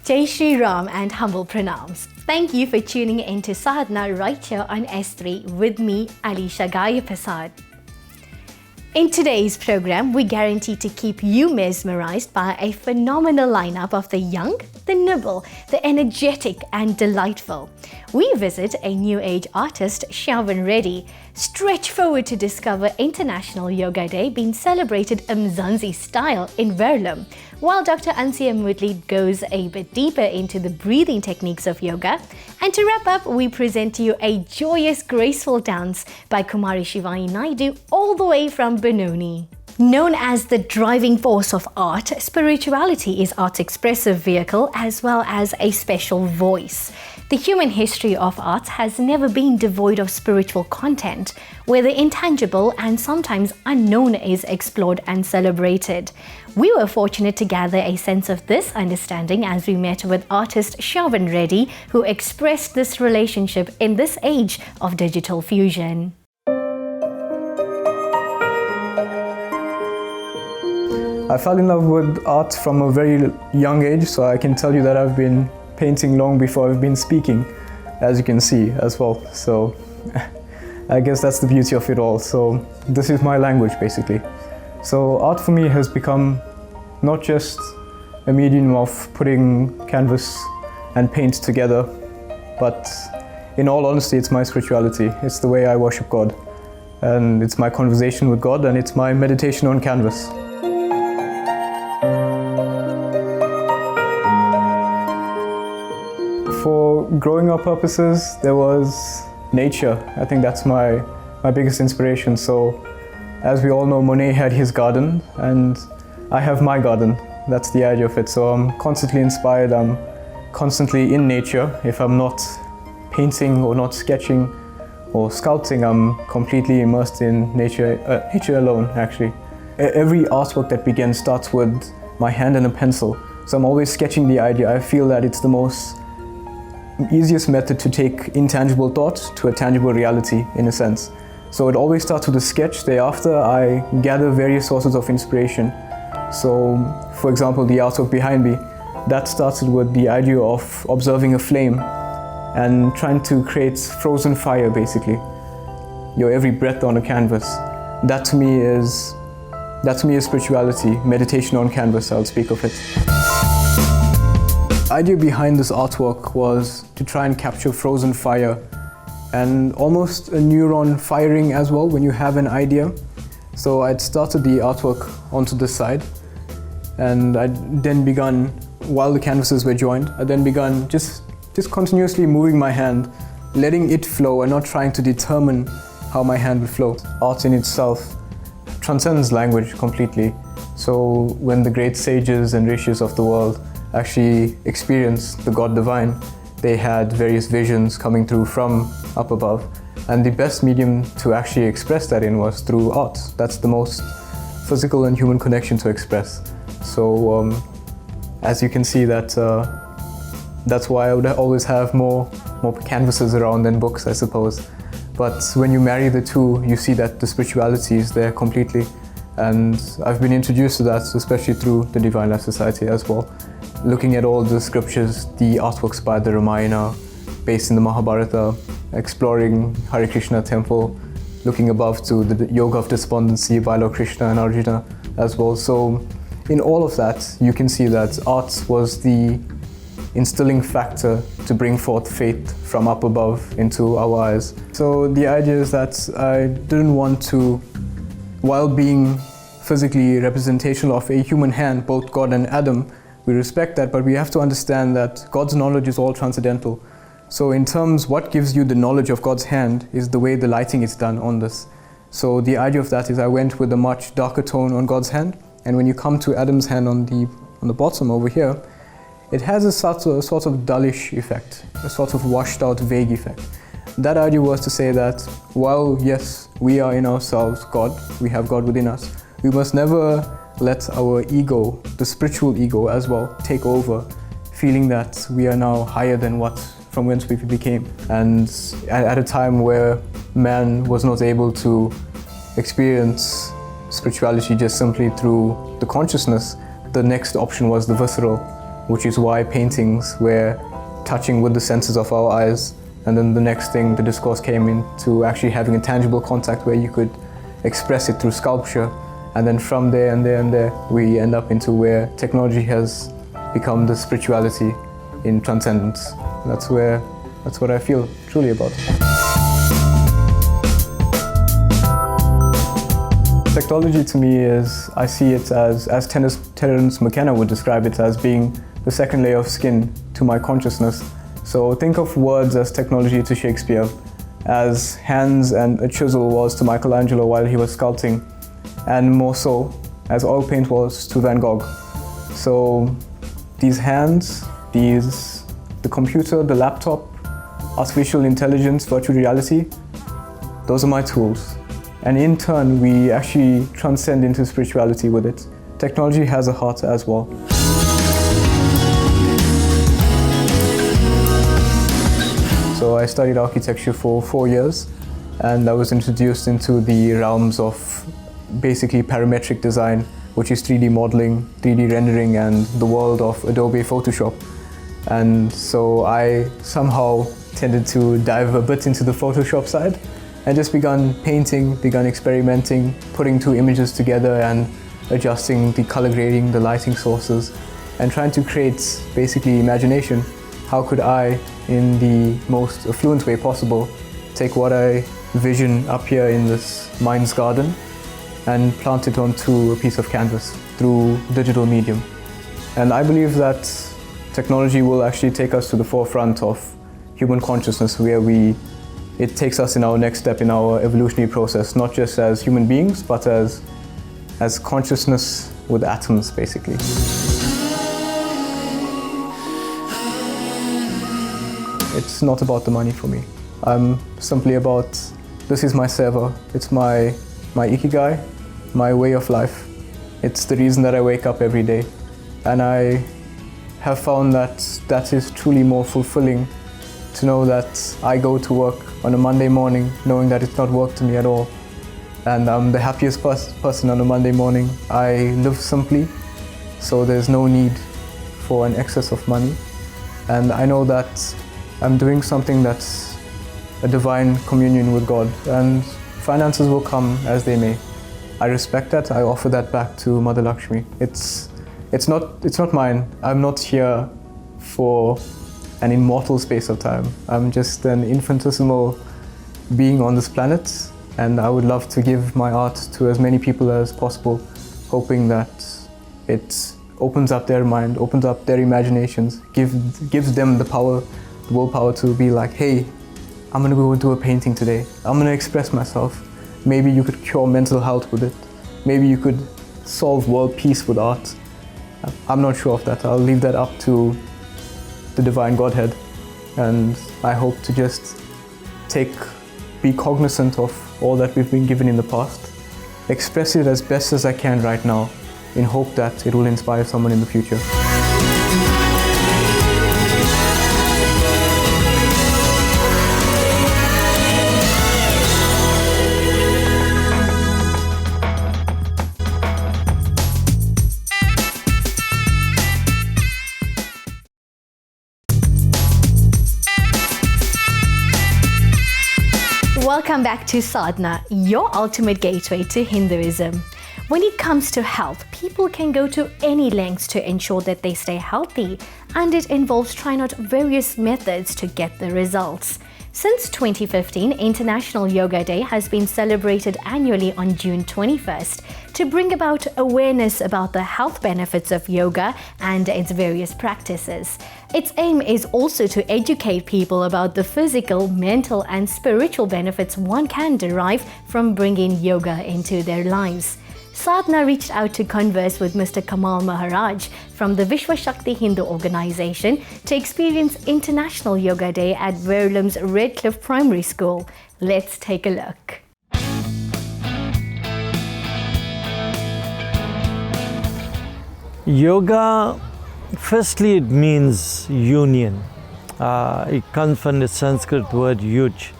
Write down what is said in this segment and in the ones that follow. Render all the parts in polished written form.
Jai Shri Ram and humble pranams. Thank you for tuning into Sadhana right here on S3 with me, Alisha Gaya. In today's program, we guarantee to keep you mesmerized by a phenomenal lineup of the young, the nimble, the energetic and delightful. We visit a new age artist, Chyavan Reddy, stretch forward to discover International Yoga Day being celebrated Mzanzi style in Verulam, while Dr Ansuyah Moodley goes a bit deeper into the breathing techniques of yoga. And to wrap up, we present to you a joyous, graceful dance by Kumari Shivani Naidoo all the way from Benoni. Known as the driving force of art, spirituality is art's expressive vehicle as well as a special voice. The human history of art has never been devoid of spiritual content, where the intangible and sometimes unknown is explored and celebrated. We were fortunate to gather a sense of this understanding as we met with artist Chyavan Reddy, who expressed this relationship in this age of digital fusion. I fell in love with art from a very young age, so I can tell you that I've been painting long before I've been speaking, as you can see as well. So I guess that's the beauty of it all. So this is my language basically. So art for me has become not just a medium of putting canvas and paint together, but in all honesty, it's my spirituality. It's the way I worship God, and it's my conversation with God, and it's my meditation on canvas. For growing up purposes, there was nature. I think that's my biggest inspiration. So, as we all know, Monet had his garden, and I have my garden. That's the idea of it. So I'm constantly inspired. I'm constantly in nature. If I'm not painting or not sketching or sculpting, I'm completely immersed in nature alone, actually. Every artwork that begins starts with my hand and a pencil. So I'm always sketching the idea. I feel that it's the most easiest method to take intangible thoughts to a tangible reality, in a sense. So it always starts with a sketch. Thereafter, I gather various sources of inspiration. So, for example, the artwork behind me, that started with the idea of observing a flame and trying to create frozen fire, basically. Your every breath on a canvas. That to me is spirituality, meditation on canvas, I'll speak of it. The idea behind this artwork was to try and capture frozen fire and almost a neuron firing as well when you have an idea. So I'd started the artwork onto this side, and I then begun, while the canvases were joined, I then begun just continuously moving my hand, letting it flow and not trying to determine how my hand would flow. Art in itself transcends language completely. So when the great sages and rishis of the world actually experienced the God divine, they had various visions coming through from up above, and the best medium to actually express that in was through art. That's the most physical and human connection to express. So as you can see, that's why I would always have more canvases around than books, I suppose. But when you marry the two, you see that the spirituality is there completely, and I've been introduced to that especially through the Divine Life Society as well. Looking at all the scriptures, the artworks by the Ramayana, based in the Mahabharata, exploring Hare Krishna temple, looking above to the Yoga of Despondency by Lord Krishna and Arjuna as well. So in all of that, you can see that art was the instilling factor to bring forth faith from up above into our eyes. So the idea is that I didn't want to, while being physically representational of a human hand, both God and Adam, we respect that, but we have to understand that God's knowledge is all transcendental. So in terms, what gives you the knowledge of God's hand is the way the lighting is done on this. So the idea of that is I went with a much darker tone on God's hand, and when you come to Adam's hand on the bottom over here, it has a sort of dullish effect, a sort of washed out vague effect. That idea was to say that while yes, we are in ourselves God, we have God within us, we must never let our ego, the spiritual ego as well, take over, feeling that we are now higher than from whence we became. And at a time where man was not able to experience spirituality just simply through the consciousness, the next option was the visceral. which is why paintings were touching with the senses of our eyes. And then the next thing, the discourse came into actually having a tangible contact where you could express it through sculpture. And then from there and there and there, we end up into where technology has become the spirituality in transcendence. That's what I feel truly about. Technology to me is, I see it as Terence McKenna would describe it, as being the second layer of skin to my consciousness. So think of words as technology to Shakespeare, as hands and a chisel was to Michelangelo while he was sculpting, and more so as oil paint was to Van Gogh. So these hands, the computer, the laptop, artificial intelligence, virtual reality, those are my tools. And in turn, we actually transcend into spirituality with it. Technology has a heart as well. So I studied architecture for 4 years, and I was introduced into the realms of basically parametric design, which is 3D modeling, 3D rendering, and the world of Adobe Photoshop. And so I somehow tended to dive a bit into the Photoshop side and just begun painting, begun experimenting, putting two images together and adjusting the color grading, the lighting sources, and trying to create basically imagination. How could I, in the most affluent way possible, take what I vision up here in this mind's garden and plant it onto a piece of canvas through digital medium. And I believe that technology will actually take us to the forefront of human consciousness, where it takes us in our next step in our evolutionary process, not just as human beings, but as consciousness with atoms, basically. It's not about the money for me. I'm simply about, this is my seva. It's my ikigai, my way of life. It's the reason that I wake up every day. And I have found that is truly more fulfilling, to know that I go to work on a Monday morning knowing that it's not work to me at all. And I'm the happiest person on a Monday morning. I live simply, so there's no need for an excess of money. And I know that I'm doing something that's a divine communion with God, and finances will come as they may. I respect that. I offer that back to Mother Lakshmi. It's not mine. I'm not here for an immortal space of time. I'm just an infinitesimal being on this planet, and I would love to give my art to as many people as possible, hoping that it opens up their mind, opens up their imaginations, gives them the willpower to be like, hey, I'm gonna go and do a painting today. I'm gonna express myself. Maybe you could cure mental health with it. Maybe you could solve world peace with art. I'm not sure of that. I'll leave that up to the divine Godhead. And I hope to just be cognizant of all that we've been given in the past, express it as best as I can right now, in hope that it will inspire someone in the future. Welcome back to Sadhana, your ultimate gateway to Hinduism. When it comes to health, people can go to any lengths to ensure that they stay healthy, and it involves trying out various methods to get the results. Since 2015, International Yoga Day has been celebrated annually on June 21st to bring about awareness about the health benefits of yoga and its various practices. Its aim is also to educate people about the physical, mental, and spiritual benefits one can derive from bringing yoga into their lives. Sadhana reached out to converse with Mr. Kamal Maharaj from the Vishwa Shakti Hindu organization to experience International Yoga Day at Verulam's Redcliffe Primary School. Let's take a look. Yoga, firstly, it means union. It comes from the Sanskrit word yuj,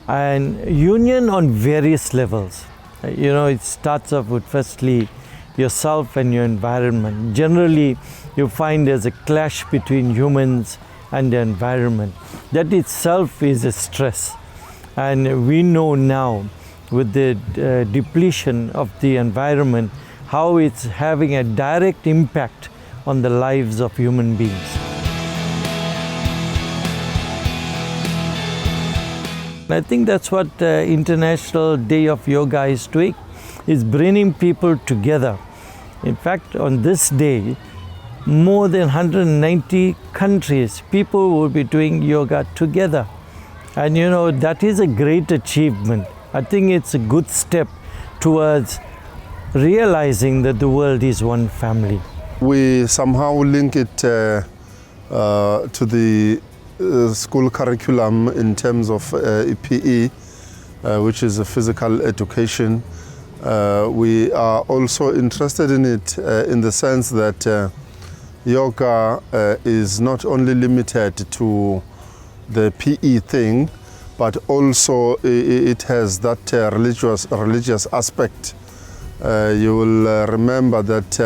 and union on various levels. It starts off with firstly yourself and your environment. Generally, you find there's a clash between humans and the environment. That itself is a stress. And we know now with the depletion of the environment how it's having a direct impact on the lives of human beings. I think that's what International Day of Yoga is doing, is bringing people together. In fact, on this day, more than 190 countries, people will be doing yoga together. And you know, that is a great achievement. I think it's a good step towards realizing that the world is one family. We somehow link it to the school curriculum in terms of PE, which is a physical education. We are also interested in it in the sense that yoga is not only limited to the PE thing, but also it has that religious aspect. You will remember that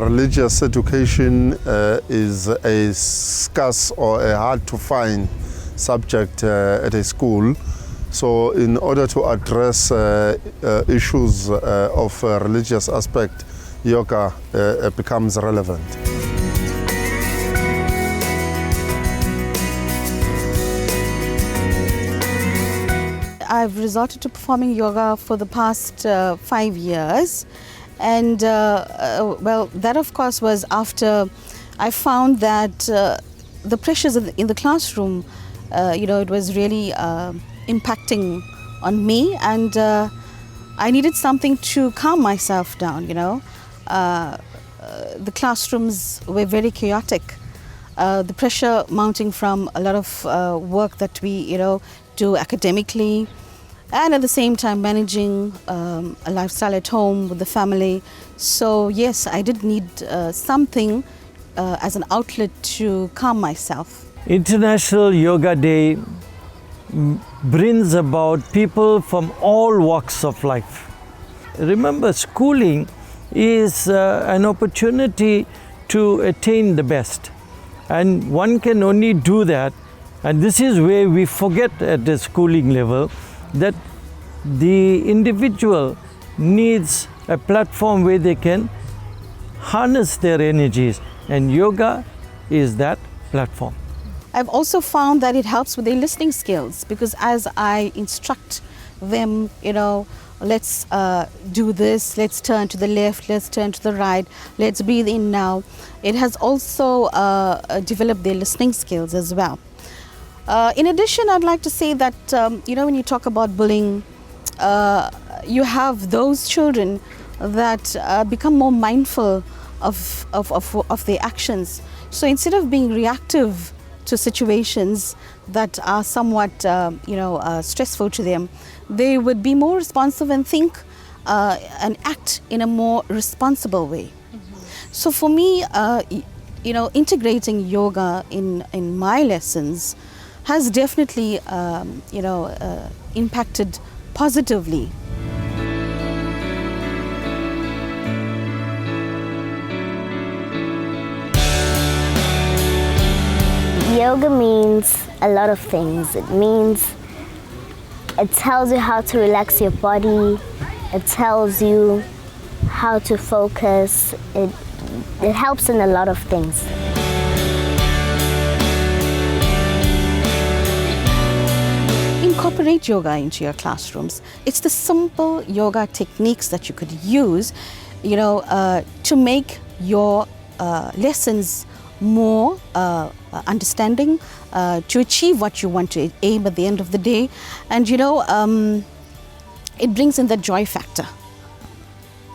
religious education is a scarce or a hard to find subject at a school. So in order to address issues of religious aspect, yoga becomes relevant. I've resorted to performing yoga for the past 5 years, and well, that of course was after I found that the pressures in the classroom, you know, it was really impacting on me, and I needed something to calm myself down, you know. The classrooms were very chaotic. The pressure mounting from a lot of work that we, you know, do academically, and at the same time managing a lifestyle at home with the family. So yes, I did need something as an outlet to calm myself. International Yoga Day brings about people from all walks of life. Remember, schooling is an opportunity to attain the best, and one can only do that, and this is where we forget at the schooling level that the individual needs a platform where they can harness their energies, and yoga is that platform. I've also found that it helps with their listening skills, because as I instruct them, you know, let's do this, let's turn to the left, let's turn to the right, let's breathe in now, it has also developed their listening skills as well. In addition, I'd like to say that, you know, when you talk about bullying, you have those children that become more mindful of their actions. So instead of being reactive to situations that are somewhat, you know, stressful to them, they would be more responsive and think and act in a more responsible way. So for me, you know, integrating yoga in my lessons has definitely, you know, impacted positively. Yoga means a lot of things. It means, it tells you how to relax your body. It tells you how to focus. It helps in a lot of things. Incorporate yoga into your classrooms. It's the simple yoga techniques that you could use, you know, to make your lessons more understanding, to achieve what you want to aim at the end of the day. And you know, it brings in the joy factor,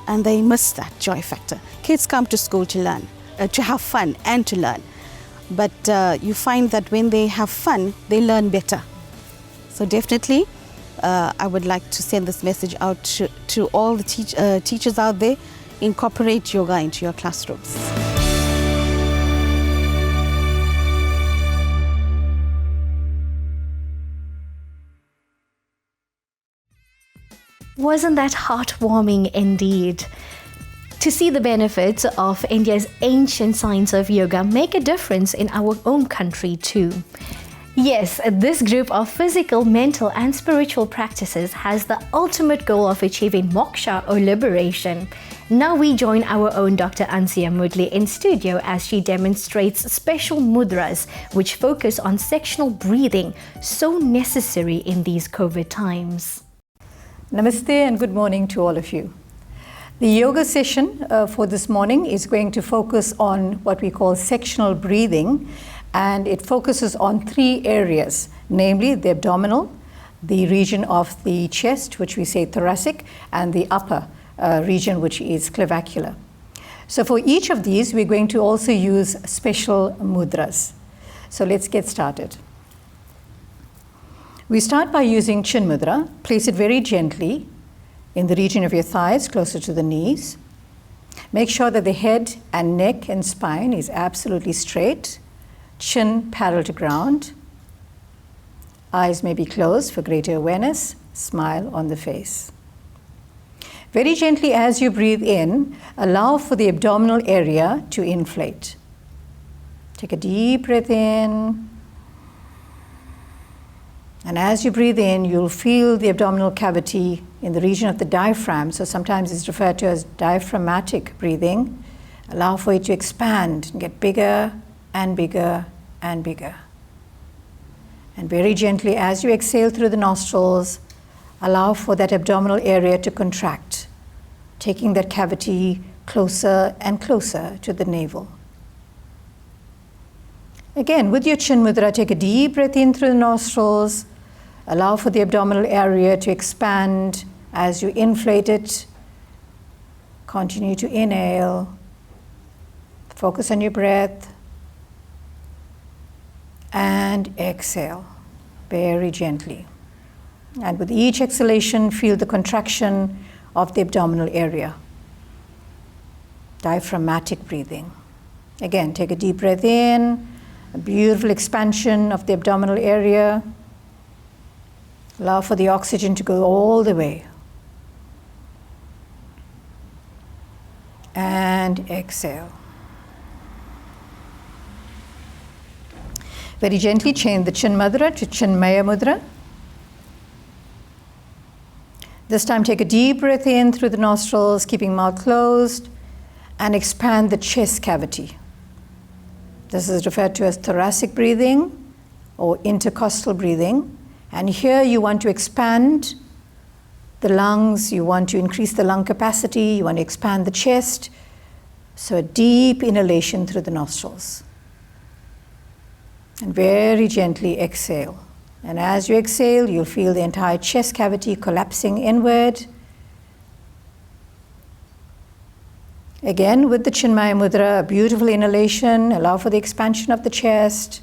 and they miss that joy factor. Kids come to school to learn, to have fun and to learn, but you find that when they have fun, they learn better. So definitely, I would like to send this message out to all the teachers out there: incorporate yoga into your classrooms. Wasn't that heartwarming indeed? To see the benefits of India's ancient science of yoga make a difference in our own country too. Yes, this group of physical, mental and spiritual practices has the ultimate goal of achieving moksha or liberation. Now we join our own Dr Ansuyah Moodley in studio as she demonstrates special mudras which focus on sectional breathing, so necessary in these COVID times. Namaste and good morning to all of you. The yoga session for this morning is going to focus on what we call sectional breathing, and it focuses on three areas, namely the abdominal, the region of the chest, which we say thoracic, and the upper region, which is clavicular. So for each of these, we're going to also use special mudras. So let's get started. We start by using chin mudra. Place it very gently in the region of your thighs, closer to the knees. Make sure that the head and neck and spine is absolutely straight, chin parallel to ground. Eyes may be closed for greater awareness, smile on the face. Very gently as you breathe in, allow for the abdominal area to inflate. Take a deep breath in. And as you breathe in, you'll feel the abdominal cavity in the region of the diaphragm. So sometimes it's referred to as diaphragmatic breathing. Allow for it to expand and get bigger and bigger and bigger. And very gently, as you exhale through the nostrils, allow for that abdominal area to contract, taking that cavity closer and closer to the navel. Again, with your chin mudra, take a deep breath in through the nostrils. Allow for the abdominal area to expand as you inflate it. Continue to inhale. Focus on your breath. And exhale very gently. And with each exhalation, feel the contraction of the abdominal area. Diaphragmatic breathing. Again, take a deep breath in. A beautiful expansion of the abdominal area. Allow for the oxygen to go all the way. And exhale. Very gently change the chin mudra to chinmaya mudra. This time take a deep breath in through the nostrils, keeping mouth closed, and expand the chest cavity. This is referred to as thoracic breathing or intercostal breathing. And here you want to expand the lungs, you want to increase the lung capacity, you want to expand the chest. So a deep inhalation through the nostrils. And very gently exhale. And as you exhale, you'll feel the entire chest cavity collapsing inward. Again, with the Chinmaya Mudra, a beautiful inhalation. Allow for the expansion of the chest.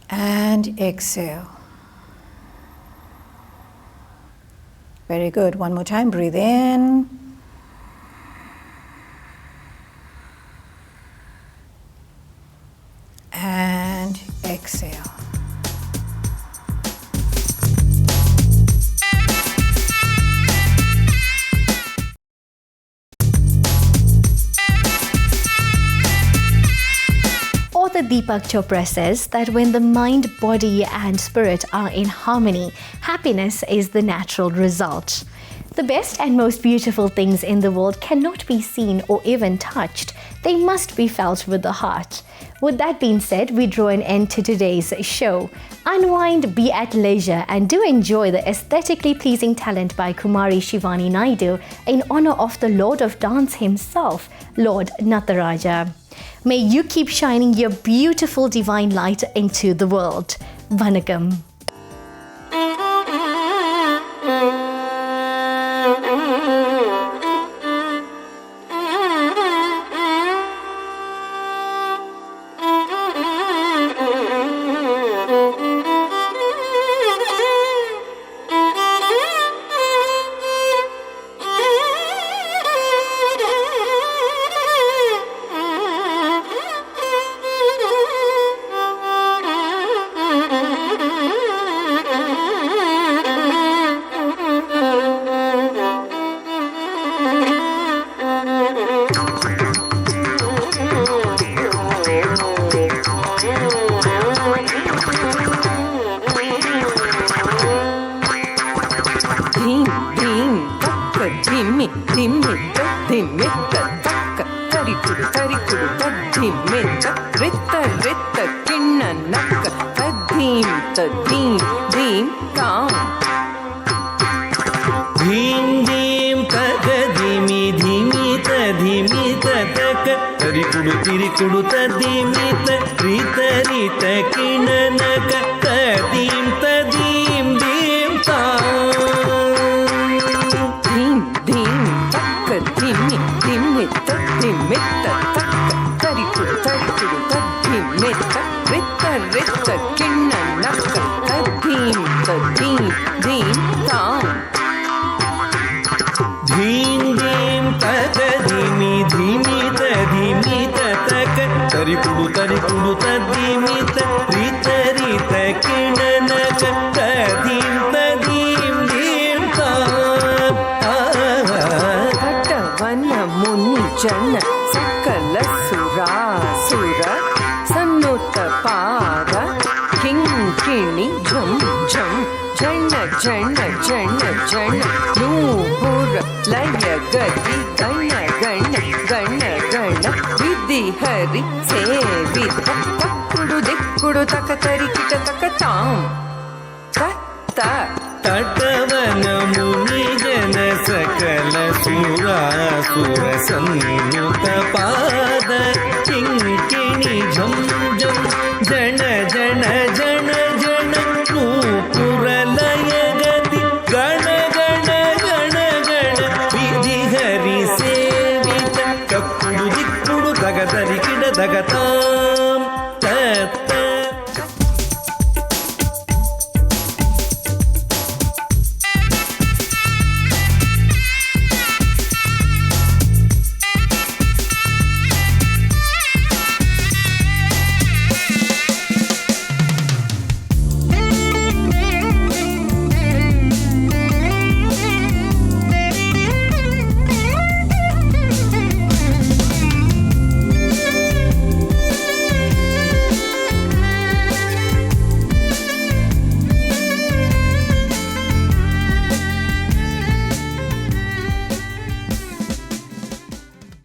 And exhale. Very good. One more time. Breathe in. And exhale. Author Deepak Chopra says that when the mind, body and spirit are in harmony, happiness is the natural result. The best and most beautiful things in the world cannot be seen or even touched. They must be felt with the heart. With that being said, we draw an end to today's show. Unwind, be at leisure, and do enjoy the aesthetically pleasing talent by Kumari Shivani Naidoo in honor of the Lord of Dance himself, Lord Nataraja. May you keep shining your beautiful divine light into the world. Vanakkam. ధిమ్మిత్త తక్క తరికుడు తరికుడు తద్ధిమ్మిత్త రిత్త రిత్త కిన్న నక్క తద్ధీం తద్ధీం ధీం తాం ధీం ధీం తగ ధిమి ధిమిత ధిమిత తక తరికుడు తిరికుడు తద్ధిమిత రిత రిత కిణ నక తదీం తదీం ధీం తాం ధీం ధీం తక్క ధిమ్మి ధిమ్మిత్త ధిమ్మిత్త తక్క తరికుడు తరికుడు తద్ధిమ్మిత్త రిత్త రిత్త కిన్న నక్క తద్ధీం తద్ధీం ధీం తాం ధీం ధీం తగ ధిమి ధిమిత ధిమిత తక తరికుడు తరికుడు తద్ధిమిత రిత రిత కిణ నక తదీం తదీం ధీం తాం పటవన ముని జన సకల సురాసుర సన్నుత పాద కింకిణి ఝం ఝం జన జన జన జన నూపుర లయ గతి గణ గణ గణ గణ విధి హరి సేవిత తక్కుడు దిక్కుడు తక తరికిట తక తాం తత్త తటవన ముని జన సకల సురాసుర సన్నుత పాద కింకిణి ఝం ఝం జన జన జన జన నూపుర లయ గతి గణ గణ గణ గణ విధి హరి సేవిత తక్కుడు దిక్కుడు తగ తరికిడ తగతా